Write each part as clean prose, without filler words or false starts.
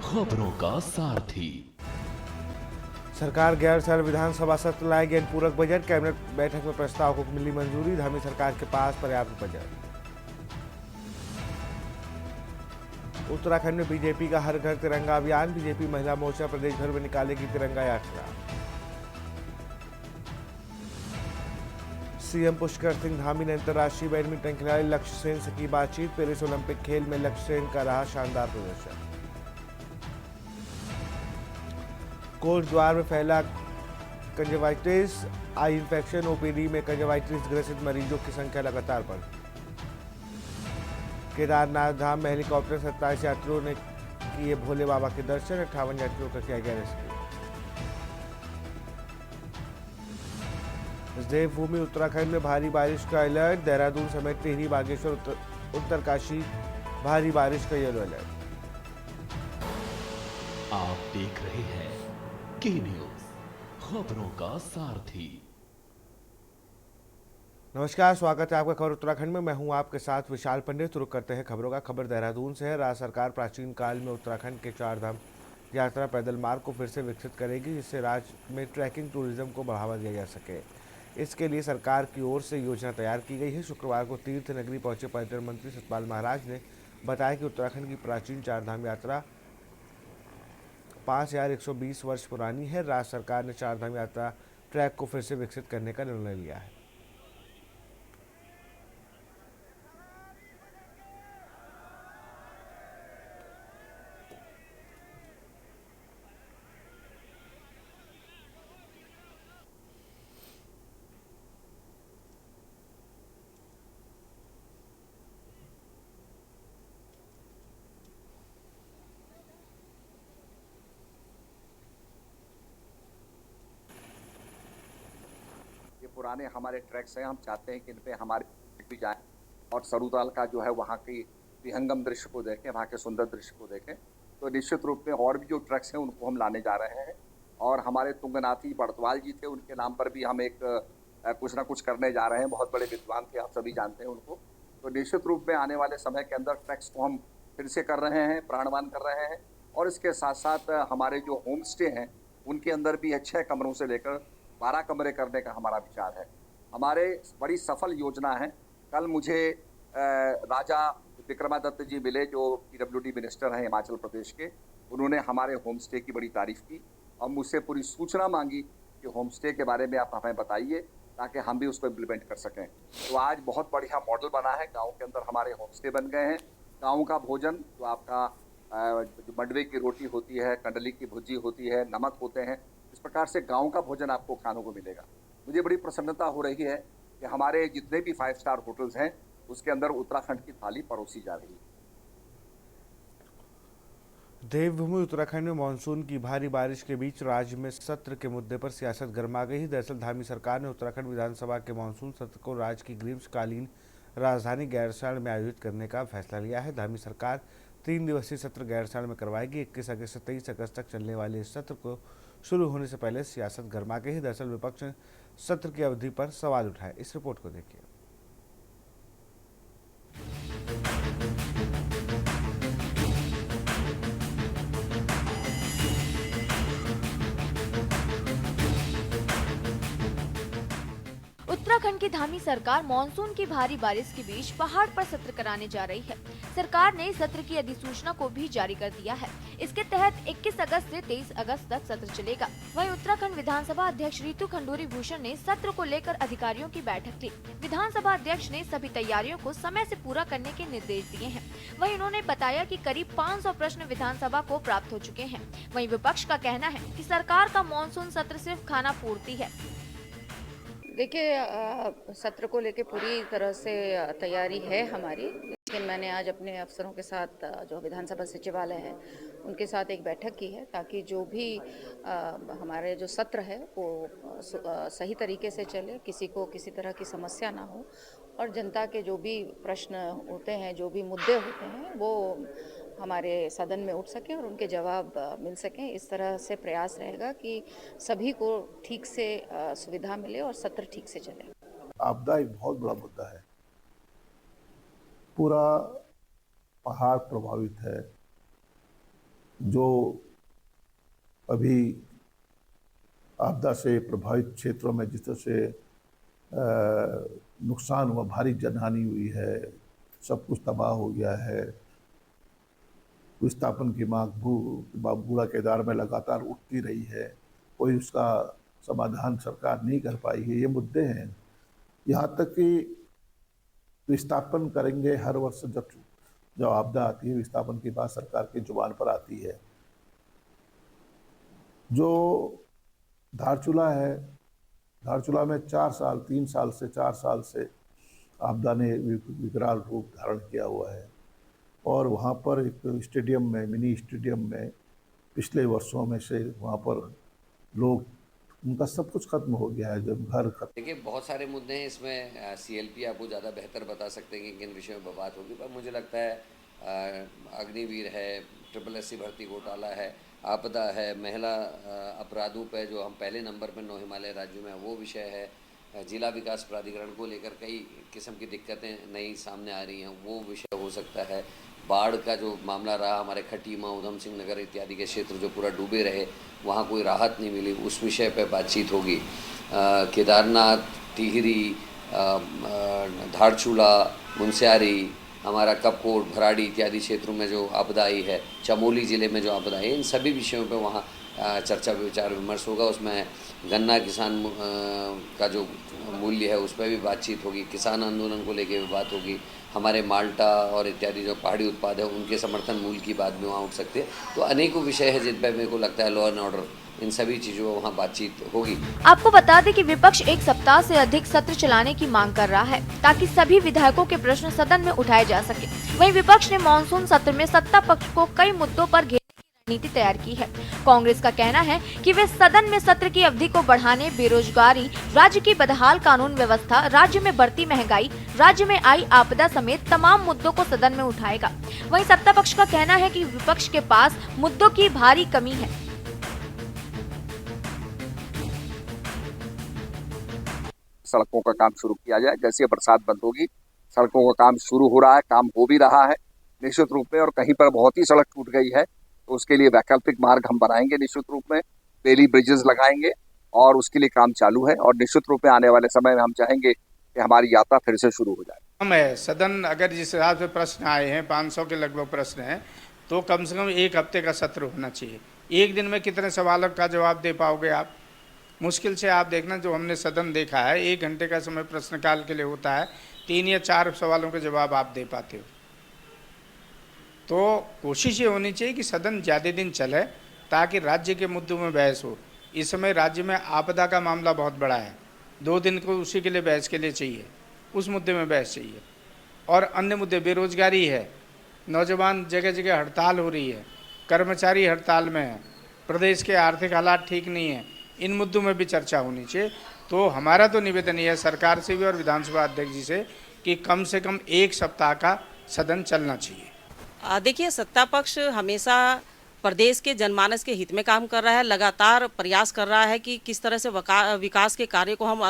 खबरों का सारथी। सरकार गैर साल विधानसभा सत्र लाएगी अनुपूरक बजट। कैबिनेट बैठक में प्रस्ताव को मिली मंजूरी। धामी सरकार के पास पर्याप्त बजट। उत्तराखंड में बीजेपी का हर घर तिरंगा अभियान। बीजेपी महिला मोर्चा प्रदेश भर में निकालेगी तिरंगा यात्रा। सीएम पुष्कर सिंह धामी ने अंतर्राष्ट्रीय बैडमिंटन खिलाड़ी लक्ष्य सेन से की बातचीत। पेरिस ओलंपिक खेल में लक्ष्य सेन का रहा शानदार प्रदर्शन। कोट द्वार में फैला कंजक्टिवाइटिस, आई इंफेक्शन। ओपीडी में कंजक्टिवाइटिस ग्रसित मरीजों की संख्या लगातार बढ़। केदारनाथ धाम में हेलीकॉप्टर 27 यात्रियों ने किए भोले बाबा के दर्शन। 58 यात्रियों का किया गया रेस्क्यू। देवभूमि उत्तराखंड में भारी बारिश का अलर्ट। देहरादून समेत टिहरी, बागेश्वर, उत्तरकाशी भारी बारिश का येलो अलर्ट। आप देख रहे हैं के न्यूज, खबरों का सारथी। नमस्कार, स्वागत है आपका खबर उत्तराखंड में। मैं हूं आपके साथ विशाल पंडित। रुक करते हैं खबरों का। खबर देहरादून से है। राज्य सरकार प्राचीन काल में उत्तराखंड के चार धाम यात्रा पैदल मार्ग को फिर से विकसित करेगी, जिससे राज्य में ट्रैकिंग टूरिज्म को बढ़ावा दिया जा सके। इसके लिए सरकार की ओर से योजना तैयार की गई है। शुक्रवार को तीर्थ नगरी पहुंचे पर्यटन मंत्री सतपाल महाराज ने बताया कि उत्तराखंड की प्राचीन चार धाम यात्रा 5120 वर्ष पुरानी है। राज्य सरकार ने चार धाम यात्रा ट्रैक को फिर से विकसित करने का निर्णय लिया है। पुराने हमारे ट्रैक्स हैं, हम चाहते हैं कि इन पे हमारे भी जाएं और सरुताल का जो है वहाँ की विहंगम दृश्य को देखें, वहाँ के सुंदर दृश्य को देखें। तो निश्चित रूप में और भी जो ट्रैक्स हैं उनको हम लाने जा रहे हैं। और हमारे तुंगनाथी बड़तवाल जी थे, उनके नाम पर भी हम एक कुछ ना कुछ करने जा रहे हैं। बहुत बड़े विद्वान थे, आप सभी जानते हैं उनको। तो निश्चित रूप में आने वाले समय के अंदर ट्रैक्स को हम फिर से कर रहे हैं, प्राणवान कर रहे हैं। और इसके साथ साथ हमारे जो होम स्टे हैं उनके अंदर भी 6 कमरों से लेकर 12 कमरे करने का हमारा विचार है। हमारे बड़ी सफल योजना है। कल मुझे राजा विक्रमादित्य जी मिले, जो पीडब्ल्यूडी मिनिस्टर हैं हिमाचल प्रदेश के। उन्होंने हमारे होम स्टे की बड़ी तारीफ की और मुझसे पूरी सूचना मांगी कि होम स्टे के बारे में आप हमें बताइए, ताकि हम भी उसको इम्प्लीमेंट कर सकें। तो आज बहुत बढ़िया मॉडल बना है। गाँव के अंदर हमारे होम स्टे बन गए हैं। गाँव का भोजन, जो आपका जो मंडवे की रोटी होती है, कंडली की भुजी होती है, नमक होते हैं, इस प्रकार से गांव का भोजन आपको खाने को मिलेगा। मुझे बड़ी प्रसन्नता हो रही है कि हमारे जितने भी 5 स्टार होटल्स हैं उसके अंदर उत्तराखंड की थाली परोसी जा रही है। देवभूमि उत्तराखंड में मानसून की भारी बारिश के बीच राज्य में सत्र के मुद्दे पर सियासत गर्मा गई। दरअसल धामी सरकार ने उत्तराखंड विधानसभा के मानसून सत्र को राज्य की ग्रीष्मकालीन राजधानी गैरसैंण में आयोजित करने का फैसला लिया है। धामी सरकार 3 दिवसीय सत्र गैरसैंण में करवाएगी। 21 अगस्त से 23 अगस्त तक चलने वाले इस सत्र को शुरू होने से पहले सियासत गर्मा गई है। दरअसल विपक्ष ने सत्र की अवधि पर सवाल उठाए। इस रिपोर्ट को देखिए। उत्तराखंड की धामी सरकार मानसून की भारी बारिश के बीच पहाड़ पर सत्र कराने जा रही है। सरकार ने सत्र की अधिसूचना को भी जारी कर दिया है। इसके तहत 21 अगस्त से 23 अगस्त तक सत्र चलेगा। वहीं उत्तराखंड विधानसभा अध्यक्ष रितु खंडूरी भूषण ने सत्र को लेकर अधिकारियों की बैठक ली। विधानसभा अध्यक्ष ने सभी तैयारियों को समय से पूरा करने के निर्देश दिए हैं। वहीं उन्होंने बताया कि करीब 500 प्रश्न विधानसभा को प्राप्त हो चुके हैं। वहीं विपक्ष का कहना है कि सरकार का मानसून सत्र सिर्फ खाना पूर्ति है। देखिए, सत्र को लेके पूरी तरह से तैयारी है हमारी, लेकिन मैंने आज अपने अफसरों के साथ जो विधानसभा सचिवालय है उनके साथ एक बैठक की है, ताकि जो भी हमारे जो सत्र है वो सही तरीके से चले, किसी को किसी तरह की समस्या ना हो और जनता के जो भी प्रश्न होते हैं, जो भी मुद्दे होते हैं, वो हमारे सदन में उठ सके और उनके जवाब मिल सकें। इस तरह से प्रयास रहेगा कि सभी को ठीक से सुविधा मिले और सत्र ठीक से चले। आपदा एक बहुत बड़ा मुद्दा है। पूरा पहाड़ प्रभावित है, जो अभी आपदा से प्रभावित क्षेत्रों में जिस तरह से नुकसान हुआ, भारी जनहानि हुई है, सब कुछ तबाह हो गया है। विस्थापन की मांग बूढ़ा केदार में लगातार उठती रही है, कोई उसका समाधान सरकार नहीं कर पाई है। ये मुद्दे हैं। यहाँ तक कि विस्थापन करेंगे हर वर्ष, जब आपदा आती है विस्थापन की बात सरकार की जुबान पर आती है। जो धारचूला है, धारचूला में 3 साल से 4 साल से आपदा ने विकराल रूप धारण किया हुआ है और वहाँ पर एक स्टेडियम में, मिनी स्टेडियम में पिछले वर्षों में से वहाँ पर लोग, उनका सब कुछ खत्म हो गया है। जब घर खत्म, देखिए बहुत सारे मुद्दे हैं इसमें। सीएलपी आपको ज़्यादा बेहतर बता सकते हैं कि किन विषयों में बात होगी, पर मुझे लगता है अग्निवीर है, SSSC भर्ती घोटाला है, आपदा है, महिला अपराधों पे जो हम पहले नंबर पर 9 हिमालय राज्यों में, वो विषय है। जिला विकास प्राधिकरण को लेकर कई किस्म की दिक्कतें नई सामने आ रही हैं, वो विषय हो सकता है। बाढ़ का जो मामला रहा, हमारे खटीमा, उधम सिंह नगर इत्यादि के क्षेत्र जो पूरा डूबे रहे, वहाँ कोई राहत नहीं मिली, उस विषय पर बातचीत होगी। केदारनाथ, टिहरी, धारचूला, मुनस्यारी, हमारा कपकोट, भराड़ी इत्यादि क्षेत्रों में जो आपदा आई है, चमोली ज़िले में जो आपदा आई है, इन सभी विषयों पर वहाँ चर्चा विचार विमर्श होगा। उसमें गन्ना किसान का जो मूल्य है उस पर भी बातचीत होगी, किसान आंदोलन को लेके भी बात होगी, हमारे माल्टा और इत्यादि जो पहाड़ी उत्पाद है उनके समर्थन मूल्य की बात भी वहाँ उठ सकती है। तो अनेकों विषय है जिन पर मेरे को लगता है लॉ एंड ऑर्डर, इन सभी चीज़ों पर वहाँ बातचीत होगी। आपको बता दें कि विपक्ष 1 सप्ताह से अधिक सत्र चलाने की मांग कर रहा है ताकि सभी विधायकों के प्रश्न सदन में उठाए जा सके। वहीं विपक्ष ने मानसून सत्र में सत्ता पक्ष को कई मुद्दों पर घेरने की रणनीति तैयार की है। कांग्रेस का कहना है कि वे सदन में सत्र की अवधि को बढ़ाने, बेरोजगारी, राज्य की बदहाल कानून व्यवस्था, राज्य में बढ़ती महंगाई, राज्य में आई आपदा समेत तमाम मुद्दों को सदन में उठाएगा। वहीं सत्ता पक्ष का कहना है कि विपक्ष के पास मुद्दों की भारी कमी है। सड़कों का काम शुरू किया जाए, जैसे बरसात बंद होगी सड़कों का काम शुरू हो रहा है, काम हो भी रहा है निश्चित रूप में। और कहीं पर बहुत ही सड़क टूट गई है तो उसके लिए वैकल्पिक मार्ग हम बनाएंगे निश्चित रूप में, बेली ब्रिजेस लगाएंगे और उसके लिए काम चालू है। और निश्चित रूप में आने वाले समय में हम चाहेंगे कि हमारी यात्रा फिर से शुरू हो जाए। हम है सदन, अगर जिस हिसाब से प्रश्न आए हैं 500 के लगभग प्रश्न हैं, तो कम से कम 1 हफ्ते का सत्र होना चाहिए। एक दिन में कितने सवालों का जवाब दे पाओगे आप? मुश्किल से आप देखना, जो हमने सदन देखा है 1 घंटे का समय प्रश्नकाल के लिए होता है, 3 या 4 सवालों के जवाब आप दे पाते हो। तो कोशिश ये होनी चाहिए कि सदन ज़्यादा दिन चले ताकि राज्य के मुद्दों में बहस हो। इस समय राज्य में आपदा का मामला बहुत बड़ा है, 2 दिन को उसी के लिए बहस के लिए चाहिए, उस मुद्दे में बहस चाहिए। और अन्य मुद्दे, बेरोजगारी है, नौजवान जगह जगह हड़ताल हो रही है, कर्मचारी हड़ताल में है, प्रदेश के आर्थिक हालात ठीक नहीं है, इन मुद्दों में भी चर्चा होनी चाहिए। तो हमारा तो निवेदन ये है सरकार से भी और विधानसभा अध्यक्ष जी से कि कम से कम 1 सप्ताह का सदन चलना चाहिए। देखिए, सत्ता पक्ष हमेशा प्रदेश के जनमानस के हित में काम कर रहा है, लगातार प्रयास कर रहा है कि किस तरह से विकास के कार्य को हम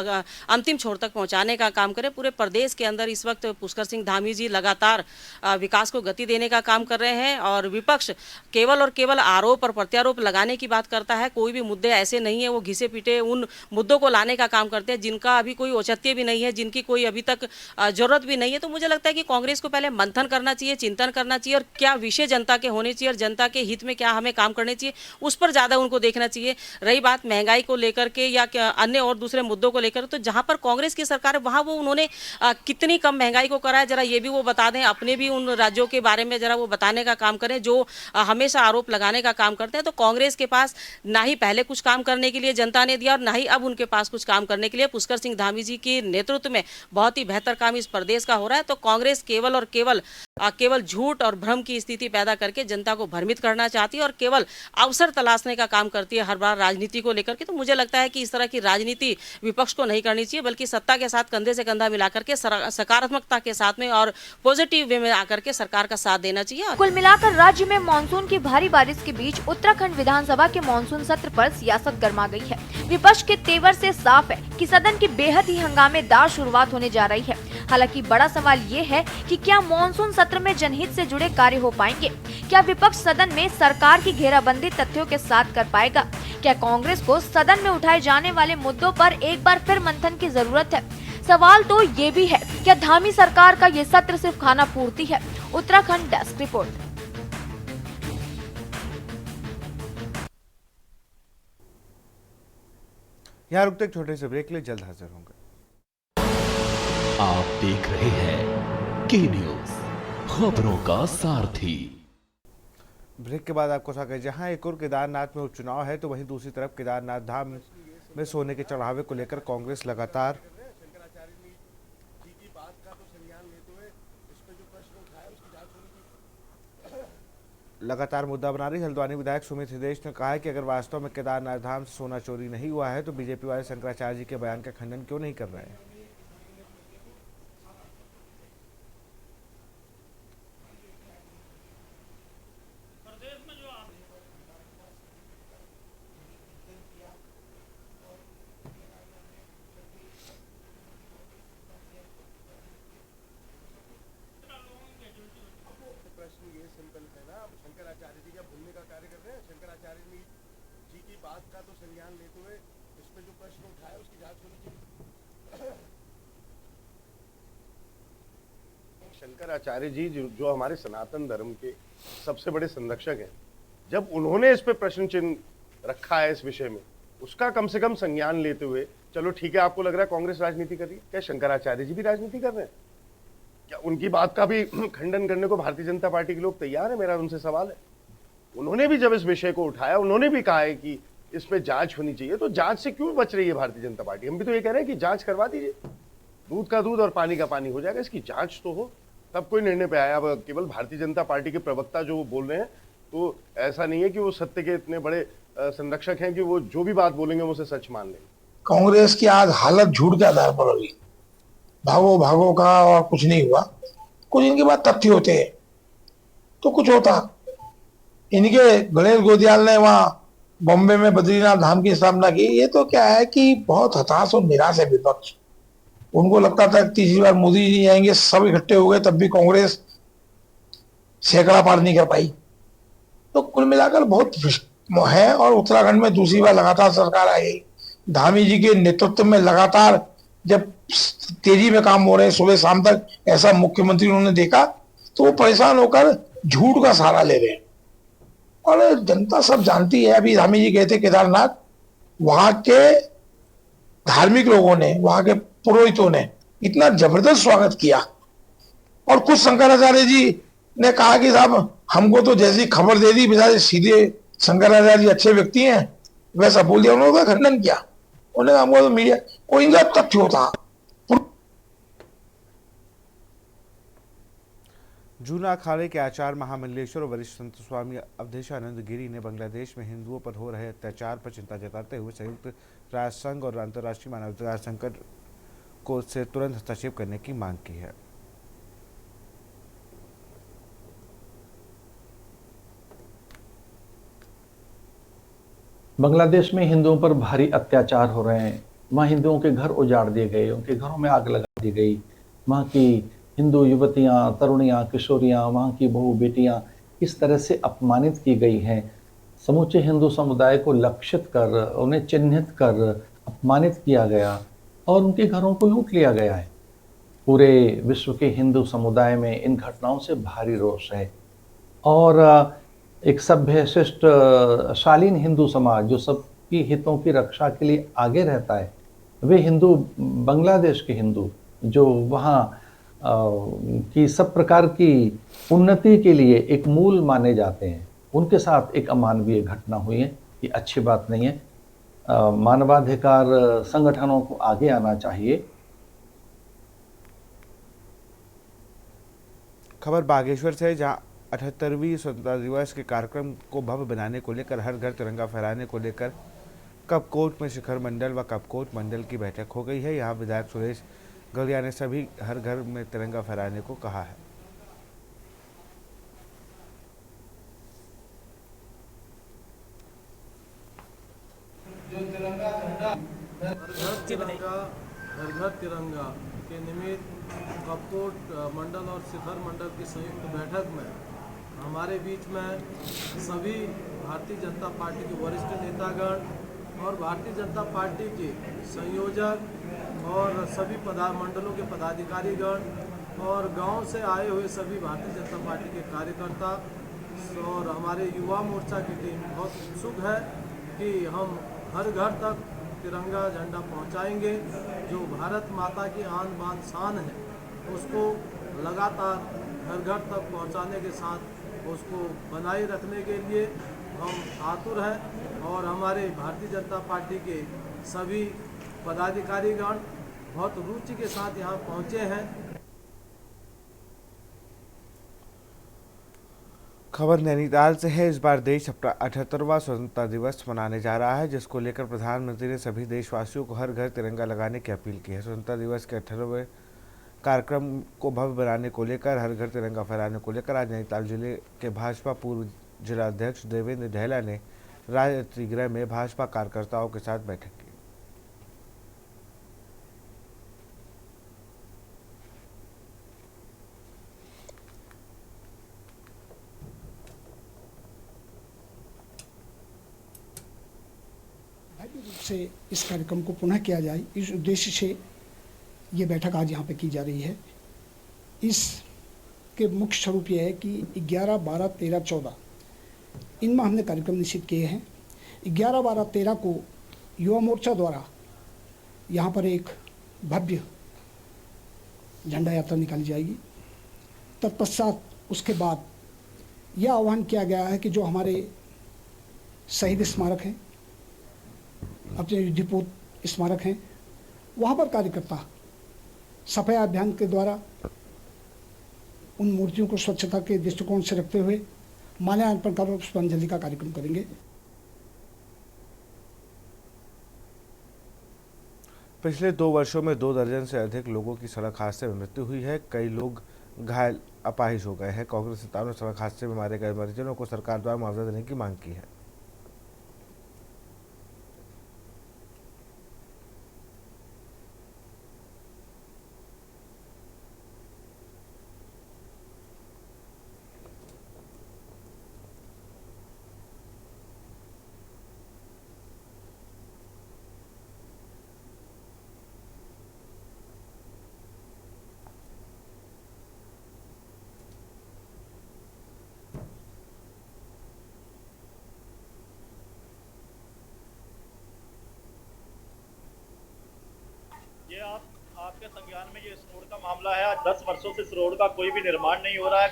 अंतिम छोर तक पहुंचाने का काम करें। पूरे प्रदेश के अंदर इस वक्त पुष्कर सिंह धामी जी लगातार विकास को गति देने का काम कर रहे हैं और विपक्ष केवल और केवल आरोप और प्रत्यारोप लगाने की बात करता है। कोई भी मुद्दे ऐसे नहीं है, वो घिसे पीटे उन मुद्दों को लाने का काम करते हैं जिनका अभी कोई औचित्य भी नहीं है, जिनकी कोई अभी तक जरूरत भी नहीं है। तो मुझे लगता है कि कांग्रेस को पहले मंथन करना चाहिए, चिंतन करना चाहिए और क्या विषय जनता के होने चाहिए और जनता के हित में क्या हमें काम करने चाहिए, उस पर ज़्यादा उनको देखना चाहिए। रही बात महंगाई को लेकर के या अन्य और दूसरे मुद्दों को लेकर, तो जहां पर कांग्रेस की सरकार है वहां वो उन्होंने कितनी कम महंगाई को करा है, जरा ये भी वो बता दें। अपने भी उन राज्यों के बारे में जरा वो बताने का काम करें जो हमेशा आरोप लगाने का काम करते हैं। तो कांग्रेस के पास ना ही पहले कुछ काम करने के लिए जनता ने दिया और ना ही अब उनके पास कुछ काम करने के लिए पुष्कर सिंह धामी जी के नेतृत्व में बहुत ही बेहतर काम इस प्रदेश का हो रहा है। तो कांग्रेस केवल और केवल झूठ और भ्रम की स्थिति पैदा करके जनता को भ्रमित करना चाहती है और केवल अवसर तलाशने का काम करती है हर बार राजनीति को लेकर के। तो मुझे लगता है कि इस तरह की राजनीति विपक्ष को नहीं करनी चाहिए, बल्कि सत्ता के साथ कंधे से कंधा मिलाकर के सकारात्मकता के साथ में और पॉजिटिव वे में आकर के सरकार का साथ देना चाहिए। कुल मिलाकर राज्य में मानसून की भारी बारिश के बीच उत्तराखंड विधानसभा के मानसून सत्र पर सियासत गर्मा गई है। विपक्ष के तेवर से साफ है कि सदन की बेहद ही हंगामेदार शुरुआत होने जा रही है। हालांकि बड़ा सवाल ये है कि क्या मानसून सत्र सत्र में जनहित से जुड़े कार्य हो पाएंगे? क्या विपक्ष सदन में सरकार की घेराबंदी तथ्यों के साथ कर पाएगा? क्या कांग्रेस को सदन में उठाए जाने वाले मुद्दों पर एक बार फिर मंथन की जरूरत है? सवाल तो ये भी है, क्या धामी सरकार का ये सत्र सिर्फ खाना पूर्ति है? Uttarakhand desk report. यहाँ रुकते एक छोटे से ब्रेक ले, जल्द हाजिर होंगे। आप देख रहे हैं के न्यूज, खबरों का सारथी। ब्रेक के बाद आपको स्वागत है। जहां एक और केदारनाथ में उपचुनाव है तो वहीं दूसरी तरफ केदारनाथ धाम में सोने के चढ़ावे को लेकर कांग्रेस लगातार मुद्दा बना रही। हल्द्वानी विधायक सुमित हृदयेश ने कहा है कि अगर वास्तव में केदारनाथ धाम से सोना चोरी नहीं हुआ है तो बीजेपी वाले शंकराचार्य जी के बयान का खंडन क्यों नहीं कर रहे हैं। शंकराचार्य जी क्या भूलने का कार्य कर रहे हैं? शंकराचार्य जी की बात का तो संज्ञान लेते हुए इस पे जो प्रश्न उठाया उसकी जांच होनी चाहिए। शंकराचार्य जी जो हमारे सनातन धर्म के सबसे बड़े संरक्षक हैं, जब उन्होंने इस पे प्रश्न चिन्ह रखा है इस विषय में, उसका कम से कम संज्ञान लेते हुए, चलो ठीक है, आपको लग रहा है कांग्रेस राजनीति कर रही है, क्या शंकराचार्य जी भी राजनीति कर रहे हैं? क्या उनकी बात का भी खंडन करने को भारतीय जनता पार्टी के लोग तैयार है? मेरा उनसे सवाल है। उन्होंने भी जब इस विषय को उठाया, उन्होंने भी कहा है कि इस पे जांच होनी चाहिए, तो जांच से क्यों बच रही है भारतीय जनता पार्टी? हम भी तो ये कह रहे हैं कि जांच करवा दीजिए, दूध का दूध और पानी का पानी हो जाएगा, इसकी जांच तो हो, तब कोई निर्णय पे आया। अब केवल भारतीय जनता पार्टी के प्रवक्ता जो बोल रहे हैं, तो ऐसा नहीं है कि वो सत्य के इतने बड़े संरक्षक हैं कि वो जो भी बात बोलेंगे वो उसे सच मान लेंगे। कांग्रेस की आज हालत झूठ के आधार पर होगी, भागो भागो का और कुछ नहीं हुआ। कुछ इनके बाद तथ्य होते हैं तो कुछ होता। इनके गणेश गोदियाल ने वहां बॉम्बे में बद्रीनाथ धाम की स्थापना की। ये तो क्या है कि बहुत हताश और निराश है विपक्ष। उनको लगता था तीसरी बार मोदी जी आएंगे, सब इकट्ठे हो गए, तब भी कांग्रेस सैकड़ा पार नहीं कर पाई। तो कुल मिलाकर बहुत है। और उत्तराखंड में दूसरी बार लगातार सरकार आई, धामी जी के नेतृत्व में लगातार जब तेजी में काम हो रहे हैं सुबह शाम तक, ऐसा मुख्यमंत्री उन्होंने देखा तो वो परेशान होकर झूठ का सहारा ले रहे हैं। और जनता सब जानती है। अभी धामी जी गए थे केदारनाथ, वहां के धार्मिक लोगों ने, वहां के पुरोहितों ने इतना जबरदस्त स्वागत किया। और कुछ शंकराचार्य जी ने कहा कि साहब हमको तो जैसी खबर दे दी, बेचारे सीधे शंकराचार्य जी अच्छे व्यक्ति हैं, वैसा बोल दिया। उन्होंने खंडन किया, उन्होंने हमको तो मीडिया कोई इनका तथ्य होता। जूना अखाड़े के आचार्य महामंडलेश्वर और वरिष्ठ संत स्वामी अवधेशानंद गिरी ने बांग्लादेश में हिंदुओं पर हो रहे अत्याचार पर चिंता जताते हुए संयुक्त राष्ट्र संघ और अंतर्राष्ट्रीय मानवाधिकार संकट को से तुरंत हस्तक्षेप करने की मांग की है। बांग्लादेश में हिंदुओं पर भारी अत्याचार हो रहे हैं। वहाँ हिंदुओं के घर उजाड़ दिए गए, उनके घरों में आग लगा दी गई। वहाँ की हिंदू युवतियाँ, तरुणियाँ, किशोरियाँ, वहाँ की बहू बेटियाँ इस तरह से अपमानित की गई हैं। समूचे हिंदू समुदाय को लक्षित कर, उन्हें चिन्हित कर अपमानित किया गया और उनके घरों को लूट लिया गया है। पूरे विश्व के हिंदू समुदाय में इन घटनाओं से भारी रोष है। और एक सभ्य शिष्ट शालीन हिंदू समाज जो सबकी हितों की रक्षा के लिए आगे रहता है, वे हिंदू, बांग्लादेश के हिंदू जो वहाँ की सब प्रकार की उन्नति के लिए एक मूल माने जाते हैं, उनके साथ एक अमानवीय घटना हुई है। ये अच्छी बात नहीं है। मानवाधिकार संगठनों को आगे आना चाहिए। खबर बागेश्वर से, जहां 78वीं स्वतंत्रता दिवस के कार्यक्रम को भव्य बनाने को लेकर, हर घर तिरंगा फहराने को लेकर कपकोट में शिखर मंडल व कपकोट मंडल की बैठक हो गई है। यहाँ विधायक सुरेश गलिया ने सभी हर घर में तिरंगा फहराने को कहा है। जो तिरंगा झंडा, हर घर तिरंगा, के निमित्त कपकोट मंडल और शिखर मंडल की संयुक्त बैठक में हमारे बीच में सभी भारतीय जनता पार्टी के वरिष्ठ नेतागण और भारतीय जनता पार्टी के संयोजक और सभी मंडलों के पदाधिकारीगण और गांव से आए हुए सभी भारतीय जनता पार्टी के कार्यकर्ता और हमारे युवा मोर्चा की टीम बहुत उत्सुक है कि हम हर घर तक तिरंगा झंडा पहुंचाएंगे। जो भारत माता की आन बान शान है उसको लगातार घर घर तक पहुंचाने के साथ उसको बनाए रखने के लिए हम आतुर हैं और हमारे भारतीय जनता पार्टी के सभी पदाधिकारीगण बहुत रुचि के साथ यहाँ पहुँचे हैं। खबर नैनीताल से है। इस बार देश अपना 78वां स्वतंत्रता दिवस मनाने जा रहा है, जिसको लेकर प्रधानमंत्री ने सभी देशवासियों को हर घर तिरंगा लगाने की अपील की है। स्वतंत्रता दिवस के 18वें कार्यक्रम को भव्य बनाने को लेकर, हर घर तिरंगा फहराने को लेकर आज नैनीताल जिले के भाजपा पूर्व जिलाध्यक्ष देवेंद्र ढेला ने राजनीति गृह में भाजपा कार्यकर्ताओं के साथ बैठक की। से इस कार्यक्रम को पुनः किया जाए, इस उद्देश्य से ये बैठक आज यहाँ पे की जा रही है। इसके मुख्य स्वरूप ये है कि 11, 12, 13, 14 इनमें हमने कार्यक्रम निश्चित किए हैं। 11, 12, 13 को युवा मोर्चा द्वारा यहाँ पर एक भव्य झंडा यात्रा निकाली जाएगी। तत्पश्चात उसके बाद यह आह्वान किया गया है कि जो हमारे शहीद स्मारक हैं, अपने युद्धपोत स्मारक हैं, वहाँ पर कार्यकर्ता सफाई अभियान के द्वारा उन मूर्तियों को स्वच्छता के दृष्टिकोण से रखते हुए माल्यार्पण कर पुष्पांजलि का कार्यक्रम करेंगे। पिछले 2 वर्षों में 2 दर्जन से अधिक लोगों की सड़क हादसे में मृत्यु हुई है। कई लोग घायल अपाहिज हो गए हैं। कांग्रेस नेताओं ने सड़क हादसे में मारे गए मरीजों को सरकार द्वारा मुआवजा देने की मांग की है। ये आपके संज्ञान में ये इस रोड का मामला है। आज 10 वर्षों से इस रोड का कोई भी निर्माण नहीं हो रहा है।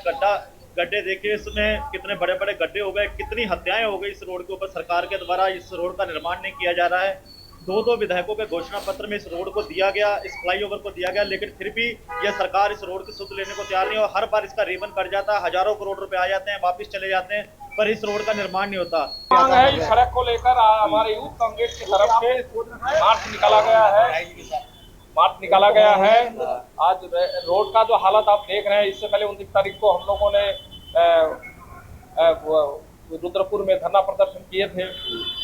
गड्ढे देखिए, इसमें कितने बड़े बड़े गड्ढे हो गए, कितनी हत्याएं हो गई इस रोड के ऊपर। सरकार के द्वारा इस रोड का निर्माण नहीं किया जा रहा है। 2 विधायकों के घोषणा पत्र में इस रोड को दिया गया, इस फ्लाईओवर को दिया गया, लेकिन फिर भी यह सरकार इस रोड की सुध लेने को तैयार नहीं। और हर बार इसका रिबन कट जाता है, हजारों करोड़ रुपए आ जाते हैं, वापिस चले जाते हैं, पर इस रोड का निर्माण नहीं होता। मांग है इस सड़क को लेकर हमारे यूथ कांग्रेस की तरफ से मार्च निकाला गया है। आज रोड का जो हालत आप देख रहे हैं, इससे पहले 29 तारीख को हम लोगों ने रुद्रपुर में धरना प्रदर्शन किए थे।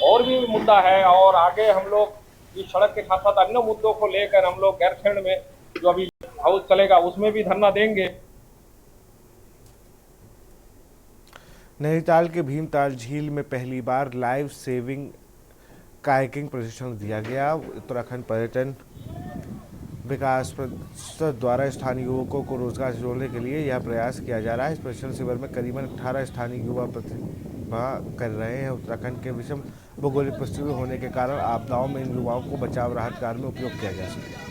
और भी मुद्दा है और आगे हम लोग इस सड़क के साथ साथ अन्य मुद्दों को लेकर हम लोग गैरसैंण में जो अभी हाउस चलेगा उसमें भी धरना देंगे। नैनीताल के भीमताल झील में पहली बार लाइव सेविंग कायाकिंग प्रशिक्षण दिया गया। उत्तराखंड पर्यटन विकास परिषद द्वारा स्थानीय युवकों को रोजगार से जोड़ने के लिए यह प्रयास किया जा रहा है। इस प्रशिक्षण शिविर में करीबन 18 स्थानीय युवा प्रतिभा कर रहे हैं। उत्तराखंड के विषम भौगोलिक परिस्थिति होने के कारण आपदाओं में इन युवाओं को बचाव राहत कार्य में उपयोग किया जा सके।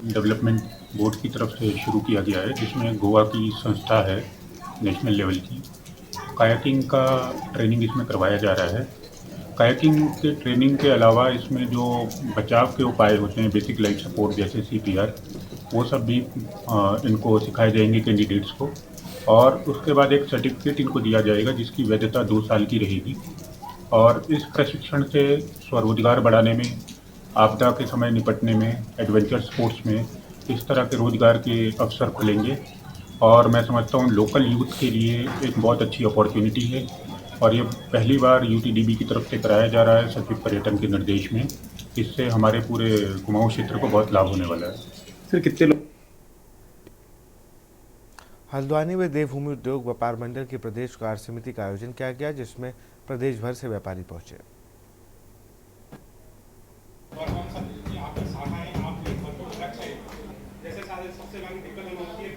डेवलपमेंट बोर्ड की तरफ से शुरू किया गया है, जिसमें गोवा की संस्था है नेशनल लेवल की, कायाकिंग का ट्रेनिंग इसमें करवाया जा रहा है। कायाकिंग के ट्रेनिंग के अलावा इसमें जो बचाव के उपाय होते हैं, बेसिक लाइफ सपोर्ट जैसे CPR, वो सब भी इनको सिखाए जाएंगे कैंडिडेट्स को, और उसके बाद एक सर्टिफिकेट इनको दिया जाएगा जिसकी वैधता 2 साल की रहेगी। और इस प्रशिक्षण से स्वरोजगार बढ़ाने में, आपदा के समय निपटने में, एडवेंचर स्पोर्ट्स में इस तरह के रोजगार के अवसर खुलेंगे। और मैं समझता हूँ लोकल यूथ के लिए एक बहुत अच्छी अपॉर्चुनिटी है, और ये पहली बार UTDB की तरफ से कराया जा रहा है सचिव पर्यटन के निर्देश में। इससे हमारे पूरे कुमाऊं क्षेत्र को बहुत लाभ होने वाला है। सर, कितने लोग? हल्द्वानी में देवभूमि उद्योग व्यापार मंडल की प्रदेश कार्य समिति का आयोजन किया गया, जिसमें प्रदेश भर से व्यापारी पहुंचे। सबसे बड़ी दिक्कत होती है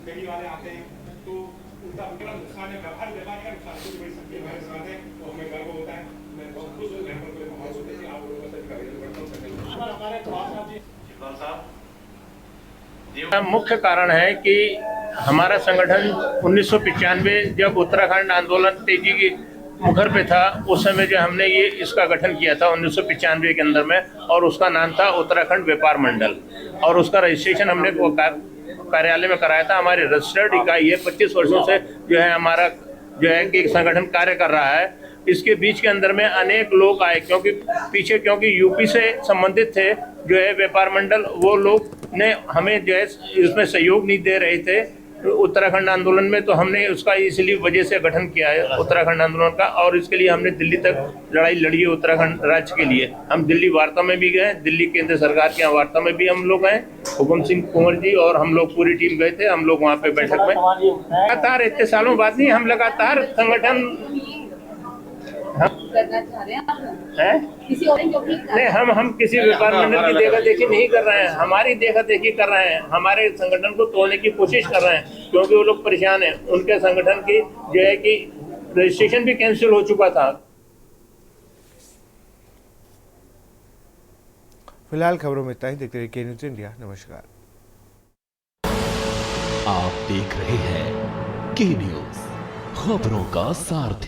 फेरी वाले आते हैं तो उनका बड़ा नुकसान है, हर व्यापारी का नुकसान है। बड़ी संख्या हमारे साथ है और हमें गर्व होता है। मैं बहुत खुश हूँ, घर पर कोई माहौल होते हैं आप लोगों का हमारे साहब। मुख्य कारण है कि हमारा संगठन 1995 जब उत्तराखंड आंदोलन तेजी की मुखर पे था, उस समय जो हमने ये इसका गठन किया था 1995 के अंदर में, और उसका नाम था उत्तराखंड व्यापार मंडल, और उसका रजिस्ट्रेशन हमने कार्यालय में कराया था। हमारी रजिस्टर्ड इकाई है, 25 वर्षों से जो है हमारा जो है कि संगठन कार्य कर रहा है। इसके बीच के अंदर में अनेक लोग आए, क्योंकि यूपी से संबंधित थे जो है व्यापार मंडल, वो लोग ने हमें जो है इसमें सहयोग नहीं दे रहे थे उत्तराखंड आंदोलन में, तो हमने उसका इसलिए वजह से गठन किया है उत्तराखंड आंदोलन का। और इसके लिए हमने दिल्ली तक लड़ाई लड़ी है उत्तराखंड राज्य के लिए। हम दिल्ली वार्ता में भी गए, दिल्ली केंद्र सरकार की वार्ता में भी हम लोग गए, हुकुम सिंह कुंवर जी और हम लोग पूरी टीम गए थे। हम लोग वहाँ पे बैठक में लगातार इतने सालों बाद नहीं, हम लगातार संगठन करना चाह रहे हैं किसी और नहीं, हम किसी व्यापार मंडल की देखा देखी नहीं कर रहे हैं, हमारी देखा देखी कर रहे हैं। हमारे संगठन को तोड़ने की कोशिश कर रहे हैं क्योंकि वो लोग परेशान हैं। उनके संगठन की जो है कि रजिस्ट्रेशन भी कैंसिल हो चुका था। फिलहाल खबरों में इतना ही। देखते रहिए के न्यूज़ इंडिया। नमस्कार। आप देख रहे हैं के न्यूज़, खबरों का सारथी।